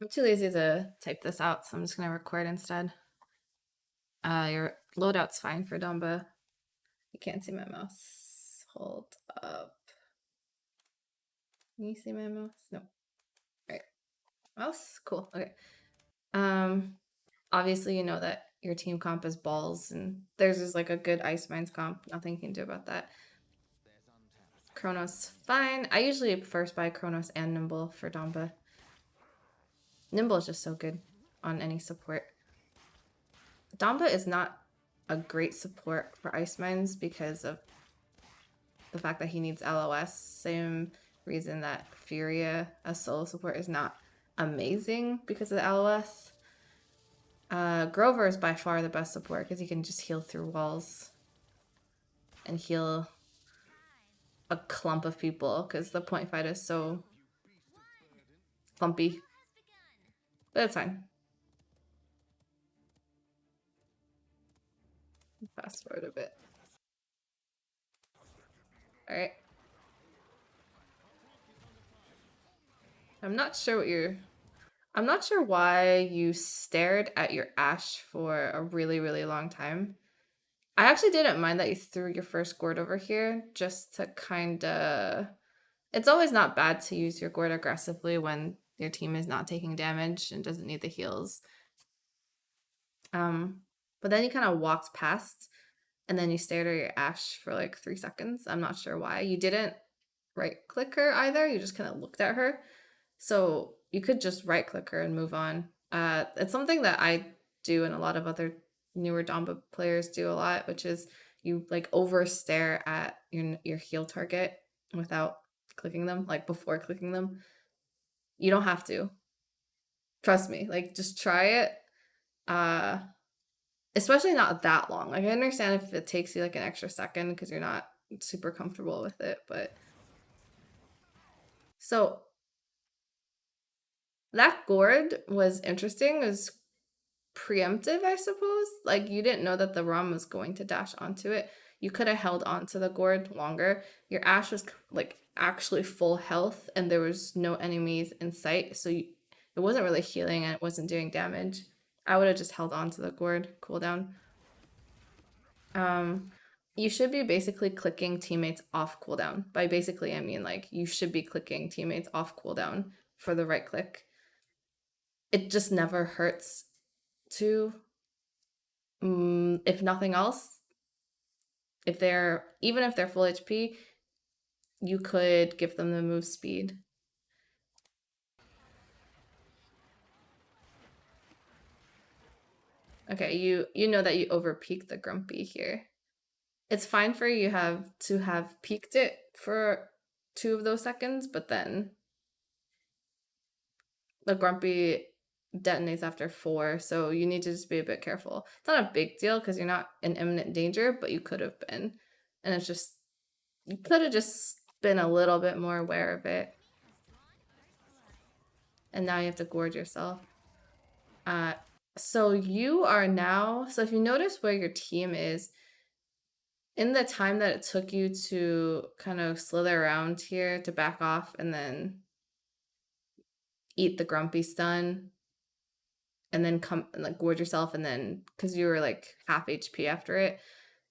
I'm too lazy to type this out, so I'm just gonna record instead. Your loadout's fine for damba. You can't see my mouse. Hold up. Can you see my mouse? No. Alright. Mouse? Cool. Okay. Obviously you know that your team comp is balls, and theirs is like a good Ice Mines comp. Nothing you can do about that. Chronos, fine. I usually first buy Chronos and Nimble for damba. Nimble is just so good on any support. Damba is not a great support for Ice Mines because of the fact that he needs LOS. Same reason that Furia as solo support is not amazing because of the LOS. Grover is by far the best support because he can just heal through walls and heal a clump of people because the point fight is so clumpy. But it's fine. Fast forward a bit. Alright. I'm not sure why you stared at your Ashe for a really, really long time. I actually didn't mind that you threw your first gourd over here just to kind of... It's always not bad to use your gourd aggressively when your team is not taking damage and doesn't need the heals. But then you kind of walked past and then you stared at your Ashe for like 3 seconds. I'm not sure why. You didn't right click her either. You just kind of looked at her. So you could just right click her and move on. It's something that I do and a lot of other newer Damba players do a lot, which is you like over stare at your heal target without clicking them, like before clicking them. You don't have to. Trust me, like just try it. Uh Especially not that long. Like I understand if it takes you like an extra second because you're not super comfortable with it, but so that gourd was interesting. It was preemptive, I suppose. Like you didn't know that the ROM was going to dash onto it. You could have held onto the gourd longer. Your Ashe was like actually full health and there was no enemies in sight, so it wasn't really healing and it wasn't doing damage. I would have just held onto the gourd cooldown. You should be basically clicking teammates off cooldown. By basically, I mean like you should be clicking teammates off cooldown for the right click. It just never hurts to, if nothing else, even if they're full HP, you could give them the move speed. Okay, you know that you over peaked the Grumpy here. It's fine for you to have peaked it for 2 of those seconds, but then the Grumpy detonates after 4, so you need to just be a bit careful. It's not a big deal because you're not in imminent danger, but you could have been. And it's just, you could have just been a little bit more aware of it. And now you have to gorge yourself. So you are now, so if you notice where your team is, in the time that it took you to kind of slither around here to back off and then eat the Grumpy stun, and then come and like gorge yourself, and then because you were like half HP after it,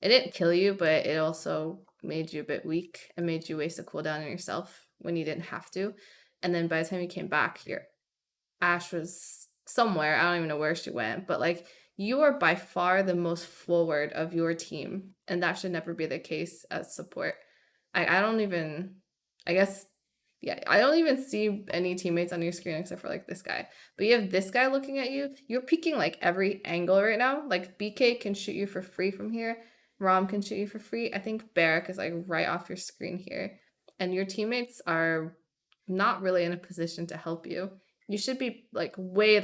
it didn't kill you, but it also made you a bit weak and made you waste a cooldown on yourself when you didn't have to. And then by the time you came back, your Ashe was somewhere. I don't even know where she went, but like you are by far the most forward of your team, and that should never be the case as support. I don't even, I guess, yeah, I don't even see any teammates on your screen except for like this guy. But you have this guy looking at you. You're peeking like every angle right now. Like BK can shoot you for free from here. Rom can shoot you for free. I think Barrack is like right off your screen here. And your teammates are not really in a position to help you. You should be like way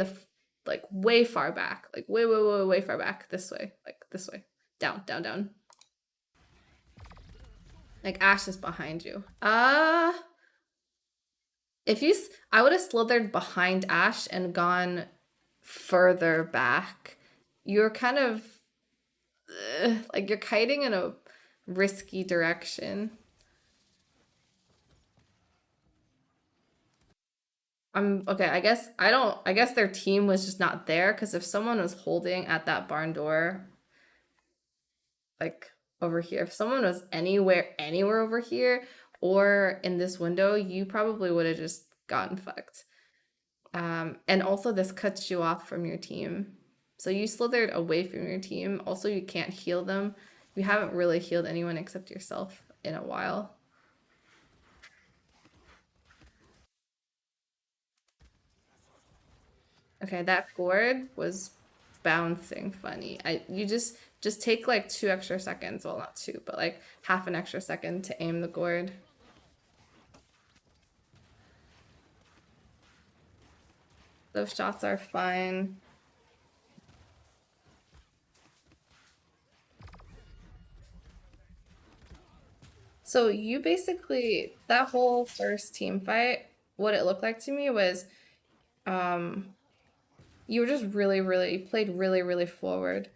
far back. Like way far back. This way. Like this way. Down, down, down. Like Ashe is behind you. If you, I would have slithered behind Ashe and gone further back. You're kind of like you're kiting in a risky direction. I'm okay. I guess their team was just not there because if someone was holding at that barn door, like over here, if someone was anywhere over here or in this window, you probably would have just gotten fucked. And also this cuts you off from your team. So you slithered away from your team. Also, you can't heal them. You haven't really healed anyone except yourself in a while. Okay, that gourd was bouncing funny. I you just take like 2 extra seconds. Well, not two, but like half an extra second to aim the gourd. Those shots are fine. So you basically that whole first team fight, what it looked like to me was um you were just you played really forward.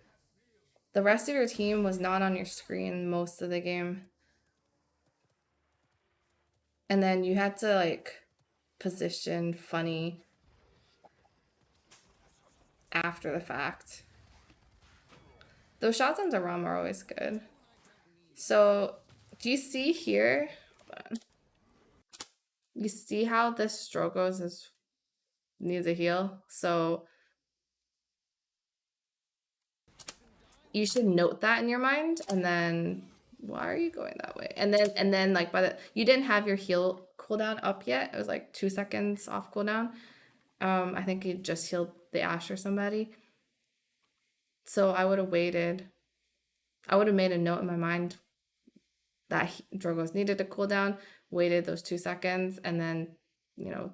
The rest of your team was not on your screen most of the game. And then you had to like position funny after the fact. Those shots on the ROM are always good. So do you see here? Hold on. You see how this Strogos is needs a heal? So you should note that in your mind and then why are you going that way? And then like by the you didn't have your heal cooldown up yet. It was like 2 seconds off cooldown. I think you just healed the Ash or somebody. So I would have waited. I would have made a note in my mind that Drogos needed to cool down, waited those 2 seconds, and then,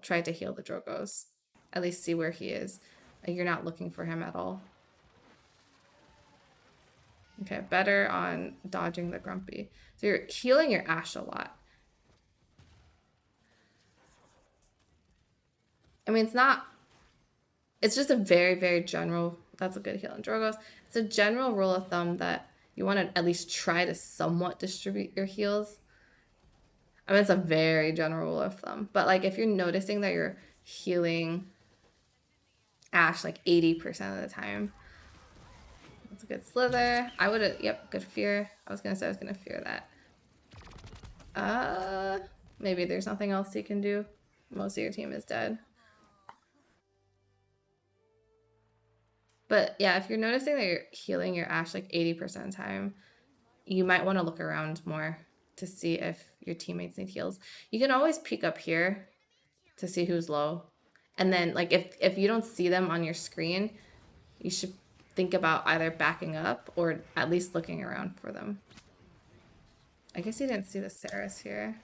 tried to heal the Drogos. At least see where he is. Like, you're not looking for him at all. Okay, better on dodging the Grumpy. So you're healing your Ash a lot. I mean, it's just a very general, that's a good heal on Drogos. It's a general rule of thumb that you want to at least try to somewhat distribute your heals. I mean, it's a very general rule of thumb. But like if you're noticing that you're healing Ash like 80% of the time, that's a good slither. I would have, yep, good fear. I was gonna say I was gonna fear that. Uh, Maybe there's nothing else you can do. Most of your team is dead. But yeah, if you're noticing that you're healing your Ash like 80% of the time, you might want to look around more to see if your teammates need heals. You can always peek up here to see who's low. And then like if you don't see them on your screen, you should think about either backing up or at least looking around for them. I guess you didn't see the Saris here.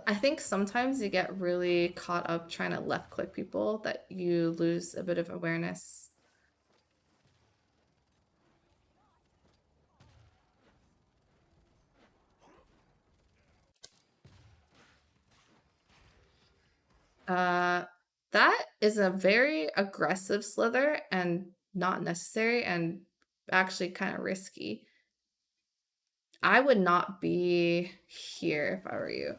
I think sometimes you get really caught up trying to left click people that you lose a bit of awareness. Uh, that is a very aggressive slither and not necessary and actually kind of risky. I would not be here if I were you.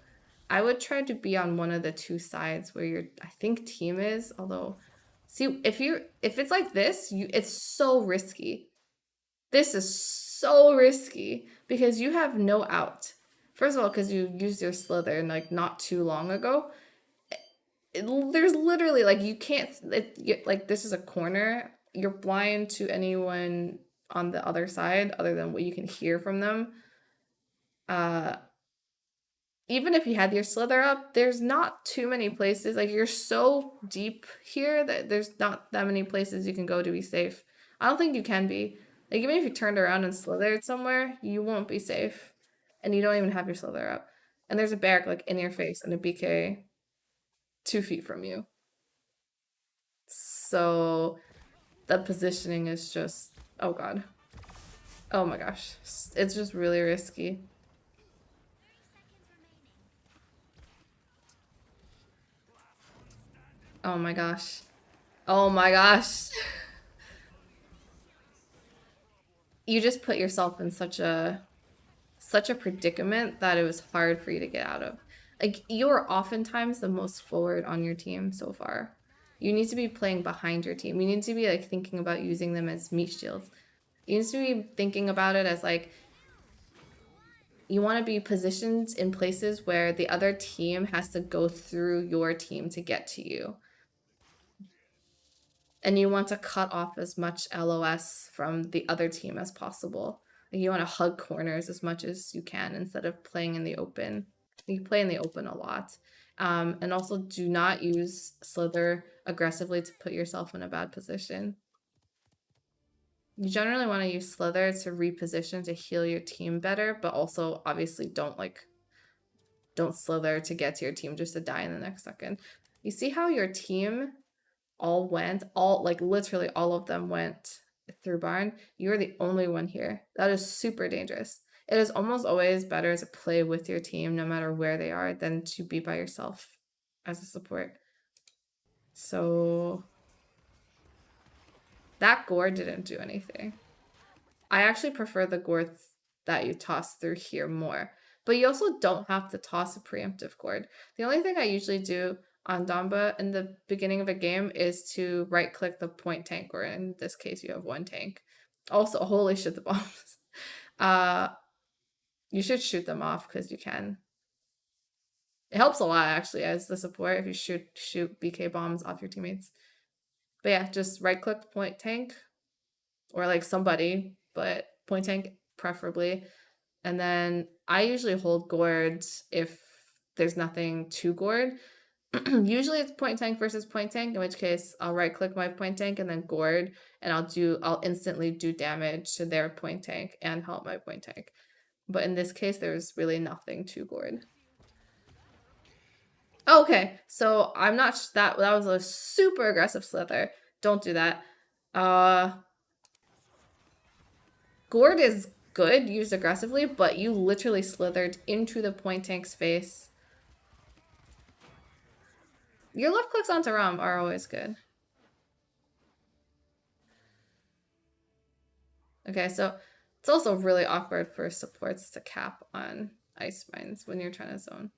I would try to be on one of the two sides where your I think team is, although see if it's like this, it's so risky. This is so risky because you have no out. First of all, because you used your slither like not too long ago. There's literally like you can't like this is a corner. You're blind to anyone on the other side other than what you can hear from them. Uh, Even if you had your slither up, there's not too many places. Like you're so deep here that there's not that many places you can go to be safe. I don't think you can be. Like even if you turned around and slithered somewhere, you won't be safe. And you don't even have your slither up. And there's a barrack like in your face and a BK 2 feet from you. So the positioning is just oh god. Oh my gosh. It's just really risky. Oh my gosh. Oh my gosh. You just put yourself in such a predicament that it was hard for you to get out of. Like, you're oftentimes the most forward on your team so far. You need to be playing behind your team. You need to be like thinking about using them as meat shields. You need to be thinking about it as like you want to be positioned in places where the other team has to go through your team to get to you. And you want to cut off as much LOS from the other team as possible. Like, you want to hug corners as much as you can instead of playing in the open. You play in the open a lot. And also do not use Slither aggressively to put yourself in a bad position. You generally want to use Slither to reposition to heal your team better, but also obviously don't Slither to get to your team just to die in the next second. You see how your team literally all of them went through barn. You're the only one here. That is super dangerous. It is almost always better to play with your team no matter where they are than to be by yourself as a support. So that gore didn't do anything. I actually prefer the gore that you toss through here more. But you also don't have to toss a preemptive gourd. The only thing I usually do on damba in the beginning of a game is to right click the point tank, or in this case you have one tank. Also, holy shit, the bombs. You should shoot them off because you can. It helps a lot actually as the support if you shoot BK bombs off your teammates. But yeah, just right click the point tank, or like somebody, but point tank preferably. And then I usually hold gourds if there's nothing to gourd. Usually it's point tank versus point tank, in which case I'll right click my point tank and then gourd, and I'll instantly do damage to their point tank and help my point tank. But in this case, there's really nothing to gourd. Okay, so I'm not that was a super aggressive slither. Don't do that. Gourd is good used aggressively, but you literally slithered into the point tank's face. Your left clicks onto Ram are always good. Okay, so it's also really awkward for supports to cap on ice mines when you're trying to zone.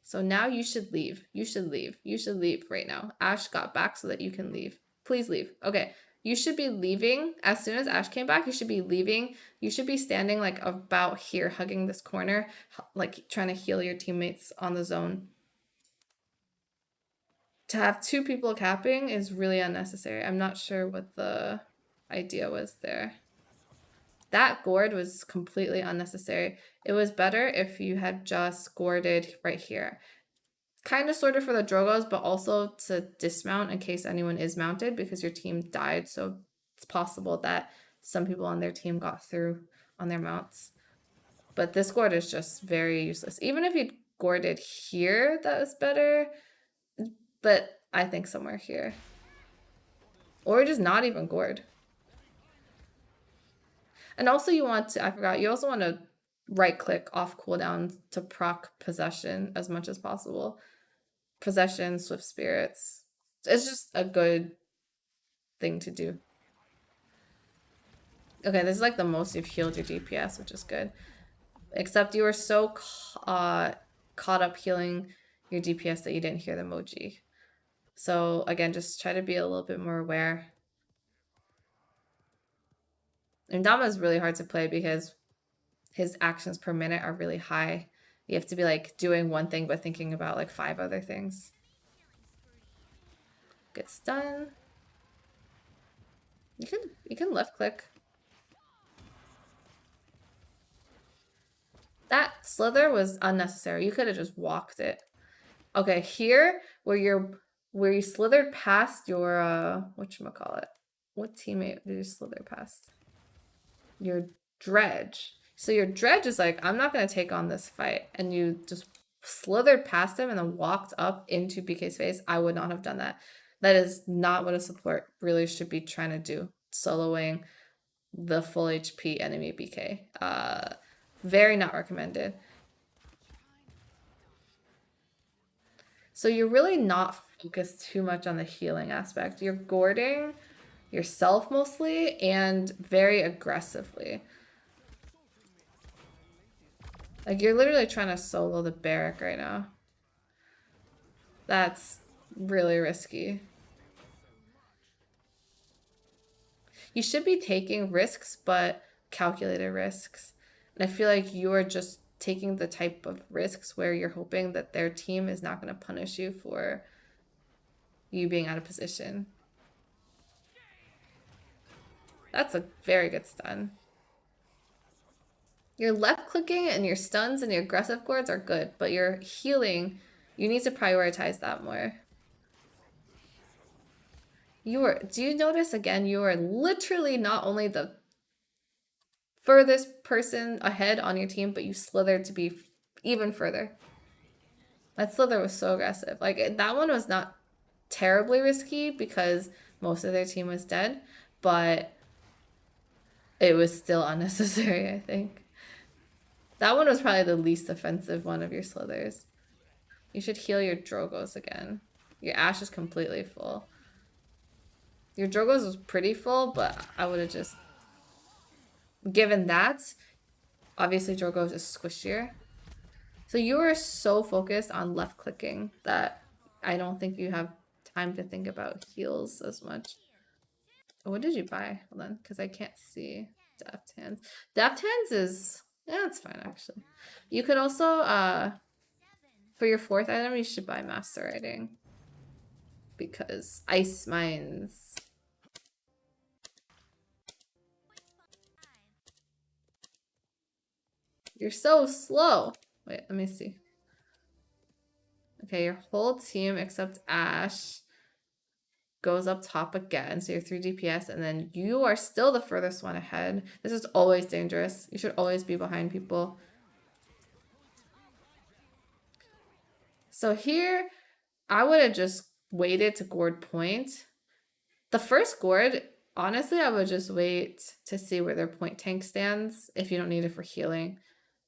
So now you should leave. You should leave. You should leave right now. Ash got back so that you can leave. Please leave. Okay, you should be leaving. As soon as Ash came back, you should be leaving. You should be standing like about here, hugging this corner, like trying to heal your teammates on the zone. To have two people capping is really unnecessary. I'm not sure what the idea was there. That gourd was completely unnecessary. It was better if you had just gourded right here. Kind of sort of for the Drogos, but also to dismount in case anyone is mounted because your team died. So it's possible that some people on their team got through on their mounts. But this gourd is just very useless. Even if you'd gourded here, that was better. But I think somewhere here. Or just not even gourd. And also you want to, I forgot, you also want to right click off cooldown to proc possession as much as possible. Possession, swift spirits. It's just a good thing to do. Okay, this is like the most you've healed your DPS, which is good. Except you were so caught up healing your DPS that you didn't hear the emoji. So again, just try to be a little bit more aware. And Dama is really hard to play because his actions per minute are really high. You have to be like doing one thing but thinking about like 5 other things. Good stun. You can left click. That slither was unnecessary. You could have just walked it. Okay, here where you slithered past your whatchamacallit. What teammate did you slither past? Your dredge. So your dredge is like, I'm not gonna take on this fight, and you just slithered past him and then walked up into BK's face. I would not have done that. That is not what a support really should be trying to do. Soloing the full HP enemy BK. Very not recommended. So you're really not focused too much on the healing aspect. You're gourding yourself mostly and very aggressively. Like, you're literally trying to solo the barrack right now. That's really risky. You should be taking risks, but calculated risks. And I feel like you are just taking the type of risks where you're hoping that their team is not going to punish you for you being out of position. That's a very good stun. Your left clicking and your stuns and your aggressive gourds are good, but your healing, you need to prioritize that more. Do you notice again, you are literally not only the furthest person ahead on your team, but you slithered to be even further. That slither was so aggressive. Like, that one was not terribly risky because most of their team was dead, but it was still unnecessary, I think. That one was probably the least offensive one of your slithers. You should heal your Drogos again. Your Ash is completely full. Your Drogos was pretty full, but I would have just... Given that, obviously Drogos is squishier. So you are so focused on left clicking that I don't think you have time to think about heals as much. What did you buy? Hold on, because I can't see Deft Hands. Deft Hands is... Yeah, it's fine, actually. You could also, for your fourth item, you should buy Master Writing. Because Ice Mines... You're so slow. Wait, let me see. Okay, your whole team except Ash goes up top again. So you're 3 DPS, and then you are still the furthest one ahead. This is always dangerous. You should always be behind people. So here, I would have just waited to gourd point. The first gourd, honestly, I would just wait to see where their point tank stands if you don't need it for healing,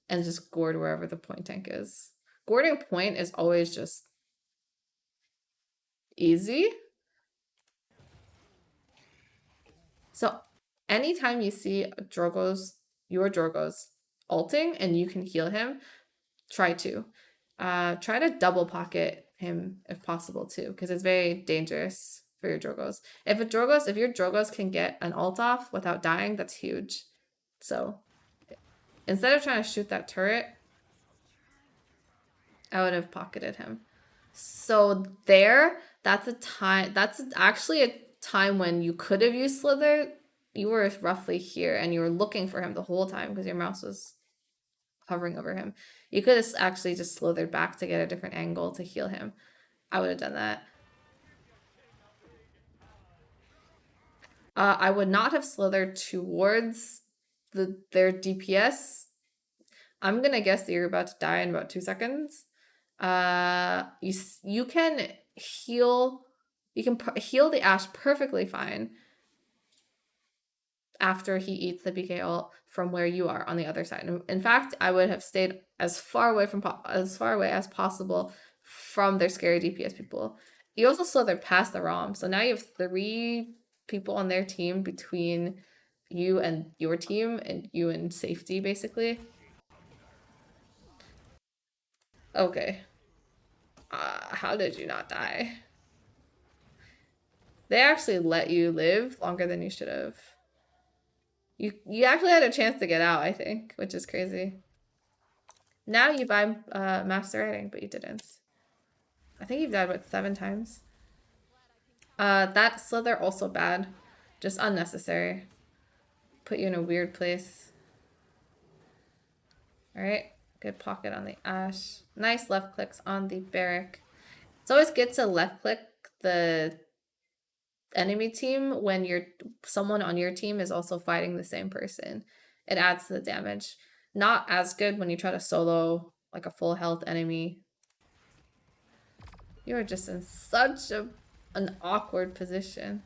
and just gourd wherever the point tank is. Gourding point is always just easy. So anytime you see your Drogo's ulting and you can heal him, try to. Try to double pocket him if possible too, because it's very dangerous for your Drogos. If your Drogos can get an ult off without dying, that's huge. So instead of trying to shoot that turret, I would have pocketed him. So that's actually a time when you could have used Slither. You were roughly here and you were looking for him the whole time because your mouse was hovering over him. You could have actually just slithered back to get a different angle to heal him. I would have done that. I would not have slithered towards their DPS. I'm gonna guess that you're about to die in about 2 seconds. You can heal. You can heal the Ash perfectly fine after he eats the BK ult from where you are on the other side. In fact, I would have stayed as far away as possible from their scary DPS people. You also slithered past the ROM, so now you have 3 people on their team between you and your team, and you in safety, basically. Okay. How did you not die? They actually let you live longer than you should have. You actually had a chance to get out, I think, which is crazy. Now you buy Master Writing, but you didn't. I think you've died, what, 7 times? That Slither also bad. Just unnecessary. Put you in a weird place. Alright, good pocket on the Ash. Nice left clicks on the Barrack. It's always good to left click the enemy team when someone on your team is also fighting the same person. It adds to the damage. Not as good when you try to solo like a full health enemy. You are just in such an awkward position.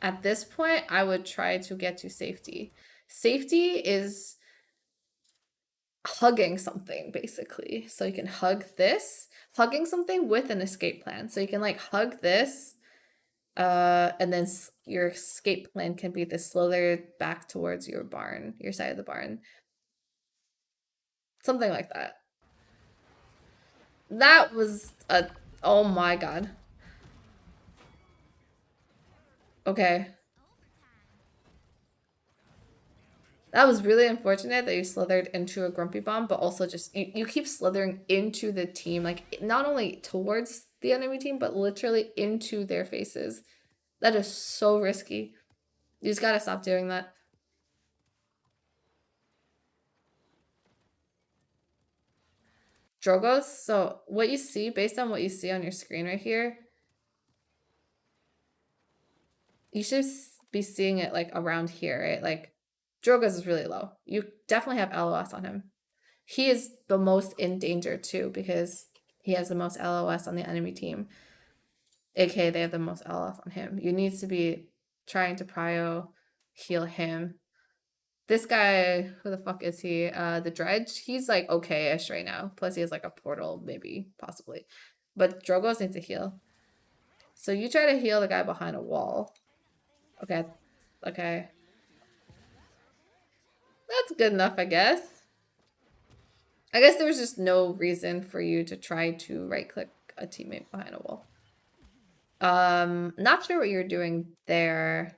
At this point, I would try to get to safety. Safety is hugging something, basically. So you can hug this, hugging something with an escape plan. So you can like hug this, and then your escape plan can be the slither back towards your barn, your side of the barn. Something like that. That was a, oh my god. Okay. That was really unfortunate that you slithered into a grumpy bomb, but also just you keep slithering into the team, like not only towards the enemy team, but literally into their faces. That is so risky. You just gotta stop doing that. Drogos, so what you see, based on what you see on your screen right here, you should be seeing it like around here, right? Like Drogoz is really low. You definitely have LOS on him. He is the most in danger too because he has the most LOS on the enemy team. AKA they have the most LOS on him. You need to be trying to prio heal him. This guy, who the fuck is he? The Dredge, he's like okay-ish right now. Plus he has like a portal, maybe, possibly. But Drogoz needs to heal. So you try to heal the guy behind a wall. Okay. Okay. That's good enough, I guess. I guess there was just no reason for you to try to right-click a teammate behind a wall. Not sure what you're doing there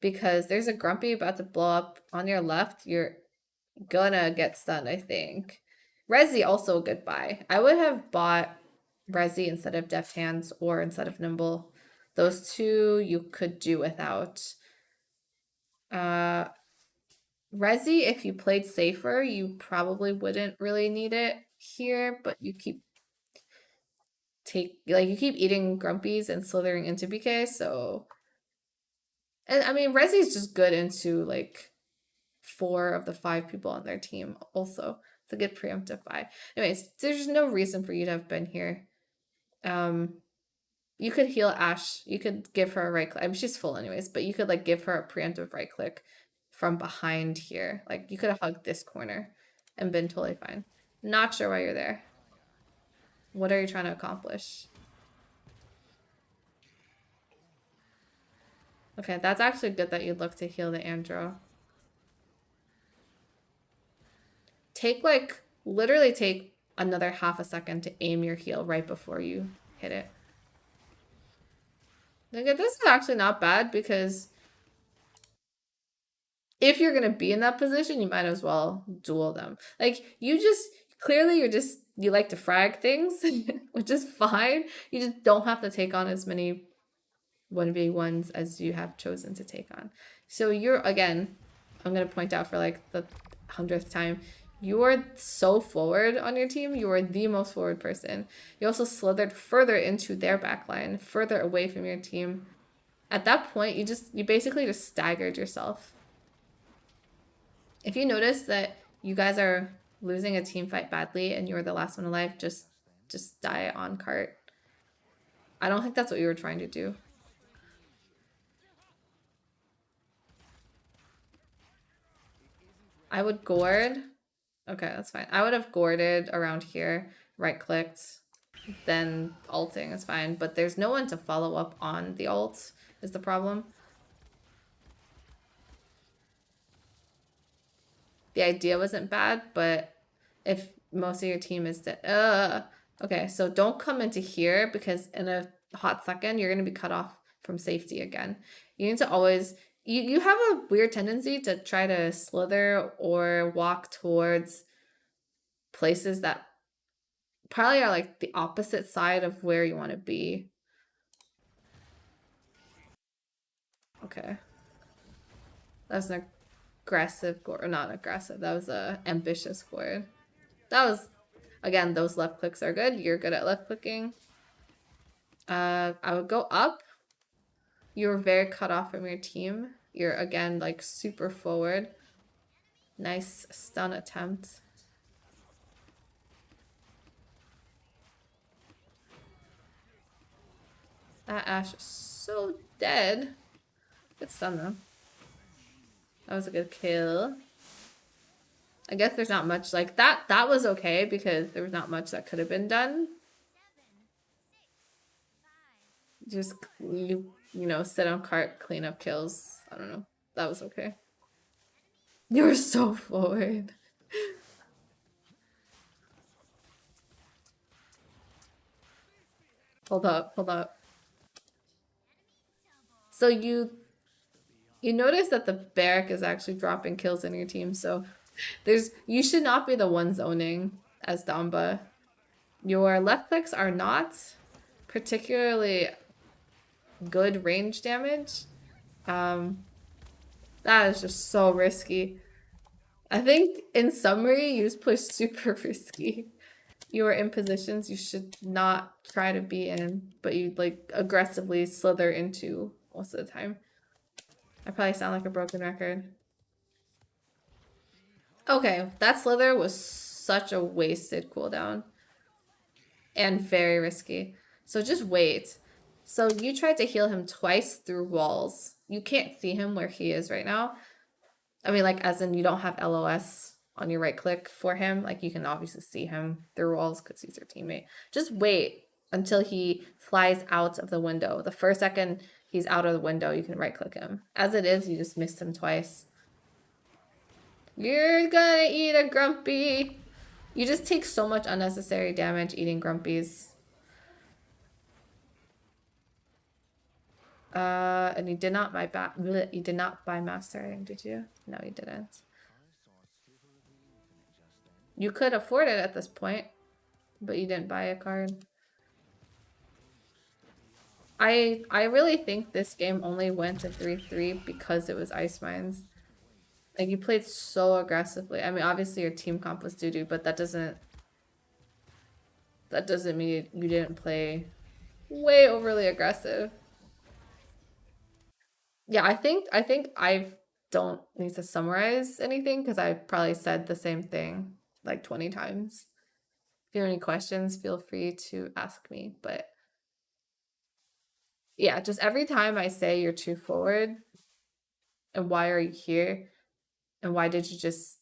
because there's a Grumpy about to blow up on your left. You're gonna get stunned, I think. Resi also a good buy. I would have bought Resi instead of Deft Hands or instead of Nimble. Those two you could do without. Resi, if you played safer, you probably wouldn't really need it here, but you keep you keep eating Grumpies and slithering into BK, so and I mean Resi's just good into like 4 of the 5 people on their team also. It's a good preemptive buy. Anyways, there's no reason for you to have been here. You could heal Ash. You could give her a right click. I mean, she's full anyways, but you could like give her a preemptive right click from behind here. Like you could have hugged this corner and been totally fine. Not sure why you're there. What are you trying to accomplish? Okay, that's actually good that you look to heal the Andro. Take like, literally take another half a second to aim your heal right before you hit it. Like, this is actually not bad because if you're gonna be in that position, you might as well duel them. Like, you just, clearly you like to frag things, which is fine. You just don't have to take on as many 1v1s as you have chosen to take on. So you're, again, I'm gonna point out for like the 100th time, you are so forward on your team. You are the most forward person. You also slithered further into their backline, further away from your team. At that point, you basically just staggered yourself. If you notice that you guys are losing a team fight badly and you're the last one alive, just die on cart. I don't think that's what you were trying to do. I would gourd. Okay, that's fine. I would have gourded around here, right-clicked, then ulting is fine. But there's no one to follow up on the ult is the problem. The idea wasn't bad, but if most of your team is dead, okay, so don't come into here because in a hot second you're gonna be cut off from safety again. You need to always you have a weird tendency to try to slither or walk towards places that probably are like the opposite side of where you want to be. Okay. That was an aggressive gourd, or not aggressive, that was a ambitious gourd. That was, again, those left clicks are good. You're good at left clicking. I would go up. You're very cut off from your team. You're, again, like super forward. Nice stun attempt. That Ashe is so dead. Good stun though. That was a good kill. I guess there's not much like that. That was okay because there was not much that could have been done. Just you know, sit on cart, clean up kills. I don't know. That was okay. You were so forward. Hold up, hold up. So you notice that the barrack is actually dropping kills in your team, so you should not be the one zoning as damba. Your left clicks are not particularly good range damage. Um, that is just so risky. I think in summary, you just play super risky. You are in positions you should not try to be in, but you like aggressively slither into most of the time. I probably sound like a broken record. Okay, that slither was such a wasted cooldown and very risky. So just wait. So you tried to heal him twice through walls. You can't see him where he is right now. I mean, like, as in you don't have LOS on your right click for him. Like, you can obviously see him through walls because he's your teammate. Just wait until he flies out of the window. The first second he's out of the window, you can right click him. As it is, you just missed him twice. You're gonna eat a grumpy. You just take so much unnecessary damage eating grumpies. And you did not buy you did not buy mastering, did you? No, you didn't. You could afford it at this point, but you didn't buy a card. I really think this game only went to 3-3 because it was Ice Mines. Like, you played so aggressively. I mean, obviously your team comp was doo-doo, but that doesn't mean you didn't play way overly aggressive. Yeah, I think I don't need to summarize anything because I probably said the same thing like 20 times. If you have any questions, feel free to ask me. But yeah, just every time I say you're too forward and why are you here and why did you just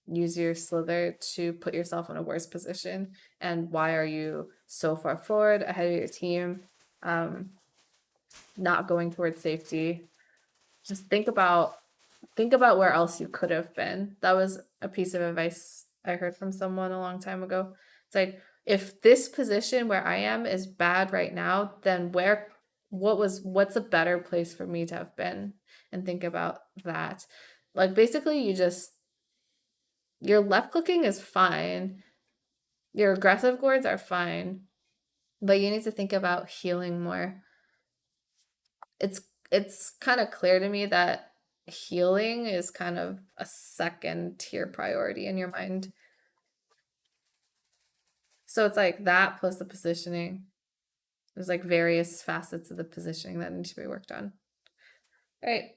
use your slither to put yourself in a worse position and why are you so far forward ahead of your team, not going towards safety. Just think about where else you could have been. That was a piece of advice I heard from someone a long time ago. It's like, if this position where I am is bad right now, then what's a better place for me to have been? And think about that. Like, basically your left clicking is fine. Your aggressive gourds are fine, but you need to think about healing more. It's it's kind of clear to me that healing is kind of a second tier priority in your mind. So it's like that plus the positioning. There's like various facets of the positioning that need to be worked on. All right.